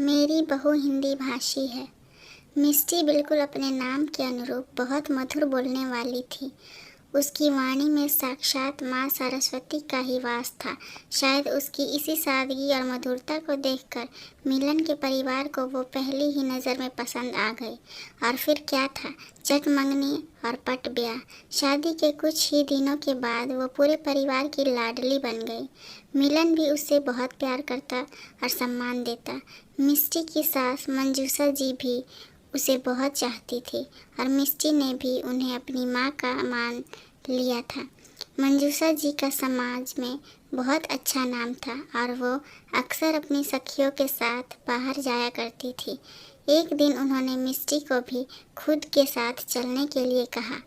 मेरी बहू हिंदी भाषी है। मिष्टी बिल्कुल अपने नाम के अनुरूप बहुत मधुर बोलने वाली थी। उसकी वाणी में साक्षात माँ सरस्वती का ही वास था। शायद उसकी इसी सादगी और मधुरता को देखकर मिलन के परिवार को वो पहली ही नज़र में पसंद आ गई। और फिर क्या था, चट मंगनी और पट ब्याह। शादी के कुछ ही दिनों के बाद वो पूरे परिवार की लाडली बन गई। मिलन भी उससे बहुत प्यार करता और सम्मान देता। मिष्टी की सास मंजूषा जी भी उसे बहुत चाहती थी और मिष्टी ने भी उन्हें अपनी माँ का मान लिया था। मंजूषा जी का समाज में बहुत अच्छा नाम था और वो अक्सर अपनी सखियों के साथ बाहर जाया करती थी। एक दिन उन्होंने मिष्टी को भी खुद के साथ चलने के लिए कहा,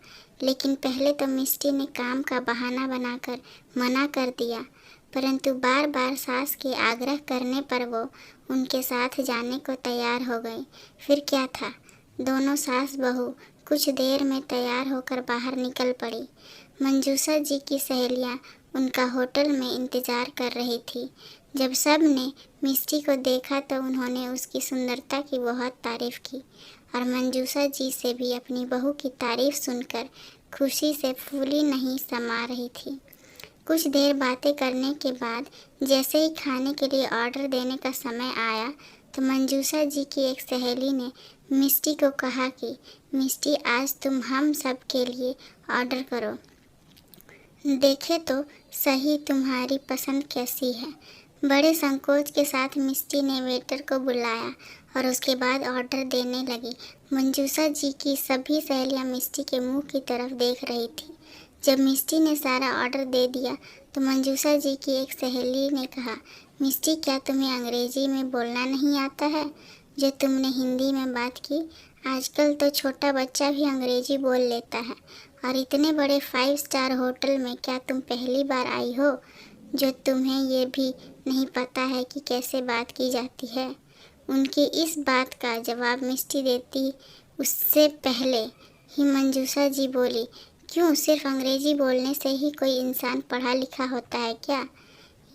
लेकिन पहले तो मिष्टी ने काम का बहाना बनाकर मना कर दिया, परंतु बार बार सास के आग्रह करने पर वो उनके साथ जाने को तैयार हो गई। फिर क्या था, दोनों सास बहू कुछ देर में तैयार होकर बाहर निकल पड़ी। मंजूषा जी की सहेलियां उनका होटल में इंतज़ार कर रही थी। जब सब ने मिष्टी को देखा तो उन्होंने उसकी सुंदरता की बहुत तारीफ़ की और मंजूषा जी से भी अपनी बहू की तारीफ़ सुनकर खुशी से फूली नहीं समा रही थी। कुछ देर बातें करने के बाद जैसे ही खाने के लिए ऑर्डर देने का समय आया तो मंजूषा जी की एक सहेली ने मिष्टी को कहा कि मिष्टी, आज तुम हम सब के लिए ऑर्डर करो, देखे तो सही तुम्हारी पसंद कैसी है। बड़े संकोच के साथ मिष्टी ने वेटर को बुलाया और उसके बाद ऑर्डर देने लगी। मंजूषा जी की सभी सहेलियां मिष्टी के मुंह की तरफ देख रही थी। जब मिष्टी ने सारा ऑर्डर दे दिया तो मंजूषा जी की एक सहेली ने कहा, मिष्टी, क्या तुम्हें अंग्रेजी में बोलना नहीं आता है जो तुमने हिंदी में बात की? आजकल तो छोटा बच्चा भी अंग्रेजी बोल लेता है और इतने बड़े 5 स्टार होटल में क्या तुम पहली बार आई हो जो तुम्हें ये भी नहीं पता है कि कैसे बात की जाती है? उनकी इस बात का जवाब मिष्टी देती उससे पहले ही मंजूषा जी बोली, क्यों, सिर्फ अंग्रेजी बोलने से ही कोई इंसान पढ़ा लिखा होता है क्या?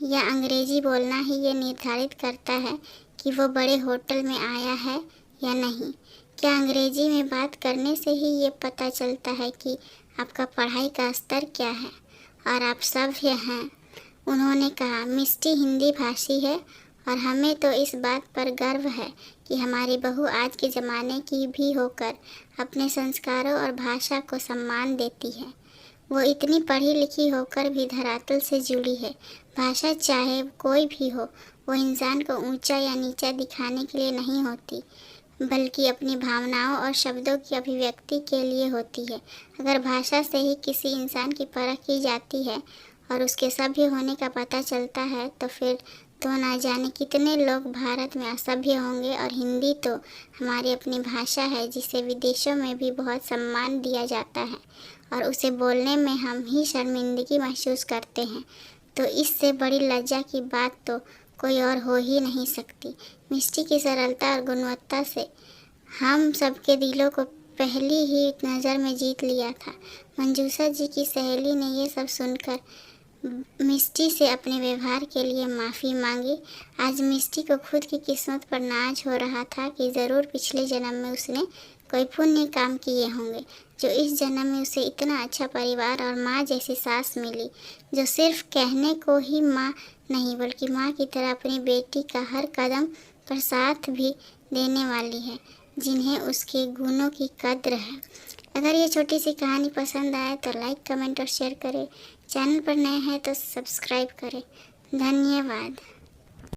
या अंग्रेजी बोलना ही ये निर्धारित करता है कि वो बड़े होटल में आया है या नहीं? क्या अंग्रेजी में बात करने से ही ये पता चलता है कि आपका पढ़ाई का स्तर क्या है और आप सभ्य हैं? उन्होंने कहा, मिष्टी हिंदी भाषी है और हमें तो इस बात पर गर्व है कि हमारी बहू आज के ज़माने की भी होकर अपने संस्कारों और भाषा को सम्मान देती है। वो इतनी पढ़ी लिखी होकर भी धरातल से जुड़ी है। भाषा चाहे कोई भी हो, वो इंसान को ऊंचा या नीचा दिखाने के लिए नहीं होती, बल्कि अपनी भावनाओं और शब्दों की अभिव्यक्ति के लिए होती है। अगर भाषा से ही किसी इंसान की परख की जाती है और उसके सभ्य होने का पता चलता है तो फिर तो ना जाने कितने लोग भारत में असभ्य होंगे। और हिंदी तो हमारी अपनी भाषा है जिसे विदेशों में भी बहुत सम्मान दिया जाता है और उसे बोलने में हम ही शर्मिंदगी महसूस करते हैं, तो इससे बड़ी लज्जा की बात तो कोई और हो ही नहीं सकती। मिष्टी की सरलता और गुणवत्ता से हम सबके दिलों को पहली ही नज़र में जीत लिया था। मंजूषा जी की सहेली ने ये सब सुनकर मिष्टी से अपने व्यवहार के लिए माफ़ी मांगी। आज मिष्टी को खुद की किस्मत पर नाज हो रहा था कि ज़रूर पिछले जन्म में उसने कोई पुण्य काम किए होंगे जो इस जन्म में उसे इतना अच्छा परिवार और माँ जैसी सास मिली, जो सिर्फ कहने को ही माँ नहीं बल्कि माँ की तरह अपनी बेटी का हर कदम पर साथ भी देने वाली है, जिन्हें उसके गुणों की कद्र है। अगर ये छोटी सी कहानी पसंद आए तो लाइक, कमेंट और शेयर करें। चैनल पर नए हैं तो सब्सक्राइब करें। धन्यवाद।